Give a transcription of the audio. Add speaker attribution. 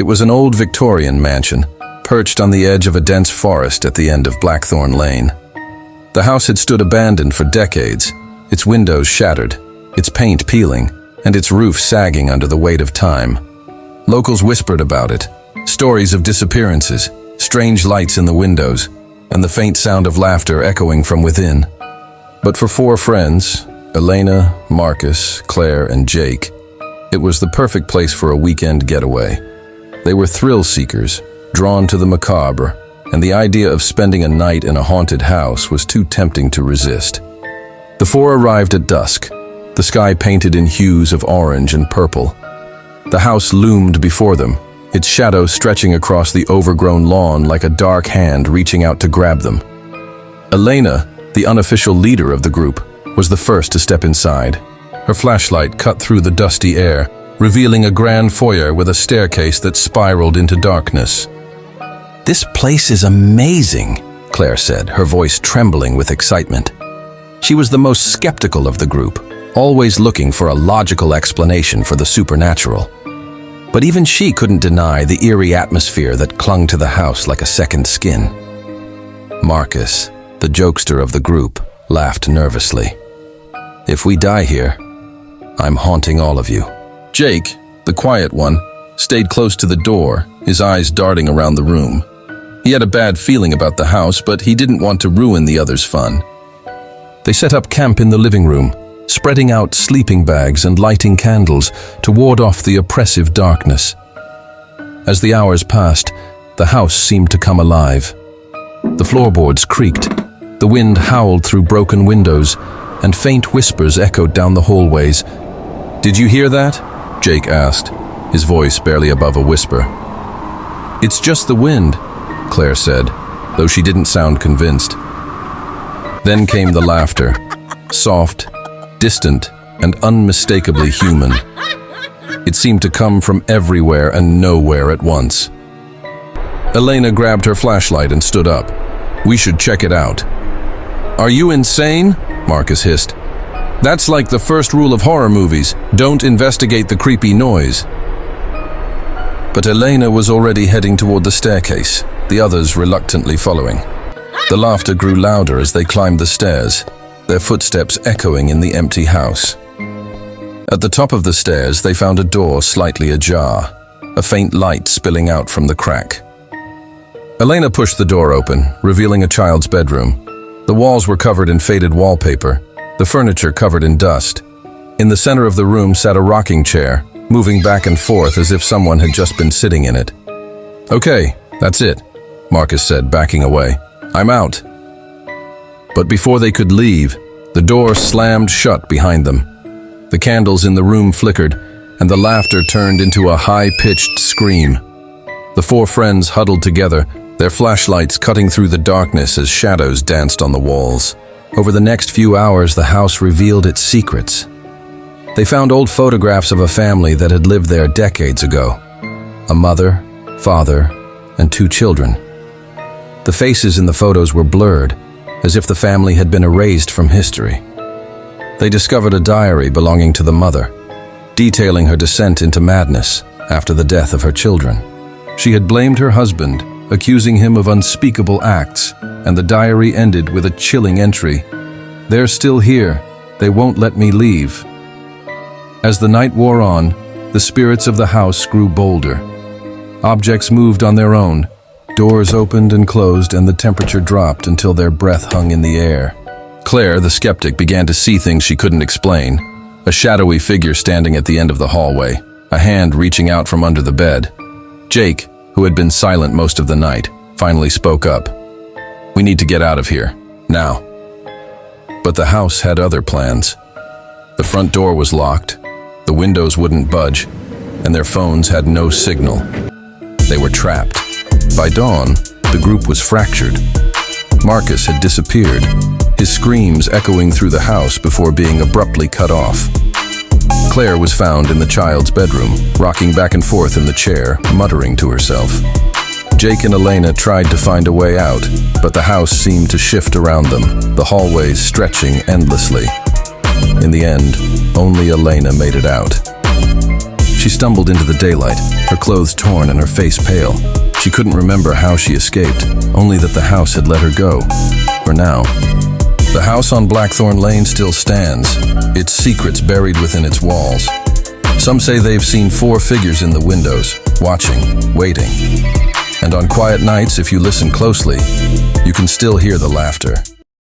Speaker 1: It was an old Victorian mansion, perched on the edge of a dense forest at the end of Blackthorn Lane. The house had stood abandoned for decades, its windows shattered, its paint peeling, and its roof sagging under the weight of time. Locals whispered about it, stories of disappearances, strange lights in the windows, and the faint sound of laughter echoing from within. But for four friends, Elena, Marcus, Claire, and Jake, it was the perfect place for a weekend getaway. They were thrill seekers, drawn to the macabre, and the idea of spending a night in a haunted house was too tempting to resist. The four arrived at dusk, the sky painted in hues of orange and purple. The house loomed before them, its shadow stretching across the overgrown lawn like a dark hand reaching out to grab them. Elena, the unofficial leader of the group, was the first to step inside. Her flashlight cut through the dusty air, revealing a grand foyer with a staircase that spiraled into darkness. "This place is amazing," Claire said, her voice trembling with excitement. She was the most skeptical of the group, always looking for a logical explanation for the supernatural. But even she couldn't deny the eerie atmosphere that clung to the house like a second skin. Marcus, the jokester of the group, laughed nervously. "If we die here, I'm haunting all of you." Jake, the quiet one, stayed close to the door, his eyes darting around the room. He had a bad feeling about the house, but he didn't want to ruin the others' fun. They set up camp in the living room, spreading out sleeping bags and lighting candles to ward off the oppressive darkness. As the hours passed, the house seemed to come alive. The floorboards creaked, the wind howled through broken windows, and faint whispers echoed down the hallways. "Did you hear that?" Jake asked, his voice barely above a whisper. "It's just the wind," Claire said, though she didn't sound convinced. Then came the laughter, soft, distant, and unmistakably human. It seemed to come from everywhere and nowhere at once. Elena grabbed her flashlight and stood up. "We should check it out." "Are you insane?" Marcus hissed. "That's like the first rule of horror movies. Don't investigate the creepy noise." But Elena was already heading toward the staircase, the others reluctantly following. The laughter grew louder as they climbed the stairs, their footsteps echoing in the empty house. At the top of the stairs, they found a door slightly ajar, a faint light spilling out from the crack. Elena pushed the door open, revealing a child's bedroom. The walls were covered in faded wallpaper, the furniture covered in dust. In the center of the room sat a rocking chair, moving back and forth as if someone had just been sitting in it. "Okay, that's it," Marcus said, backing away. "I'm out." But before they could leave, the door slammed shut behind them. The candles in the room flickered, and the laughter turned into a high-pitched scream. The four friends huddled together, their flashlights cutting through the darkness as shadows danced on the walls. Over the next few hours, the house revealed its secrets. They found old photographs of a family that had lived there decades ago. A mother, father, and two children. The faces in the photos were blurred, as if the family had been erased from history. They discovered a diary belonging to the mother, detailing her descent into madness after the death of her children. She had blamed her husband, accusing him of unspeakable acts, and the diary ended with a chilling entry. "They're still here. They won't let me leave." As the night wore on, the spirits of the house grew bolder. Objects moved on their own. Doors opened and closed, and the temperature dropped until their breath hung in the air. Claire, the skeptic, began to see things she couldn't explain. A shadowy figure standing at the end of the hallway, a hand reaching out from under the bed. Jake, who had been silent most of the night, finally spoke up. "We need to get out of here, now." But the house had other plans. The front door was locked, the windows wouldn't budge, and their phones had no signal. They were trapped. By dawn, the group was fractured. Marcus had disappeared, his screams echoing through the house before being abruptly cut off. Claire was found in the child's bedroom, rocking back and forth in the chair, muttering to herself. Jake and Elena tried to find a way out, but the house seemed to shift around them, the hallways stretching endlessly. In the end, only Elena made it out. She stumbled into the daylight, her clothes torn and her face pale. She couldn't remember how she escaped, only that the house had let her go. For now. The house on Blackthorn Lane still stands, its secrets buried within its walls. Some say they've seen 4 figures in the windows, watching, waiting. And on quiet nights, if you listen closely, you can still hear the laughter.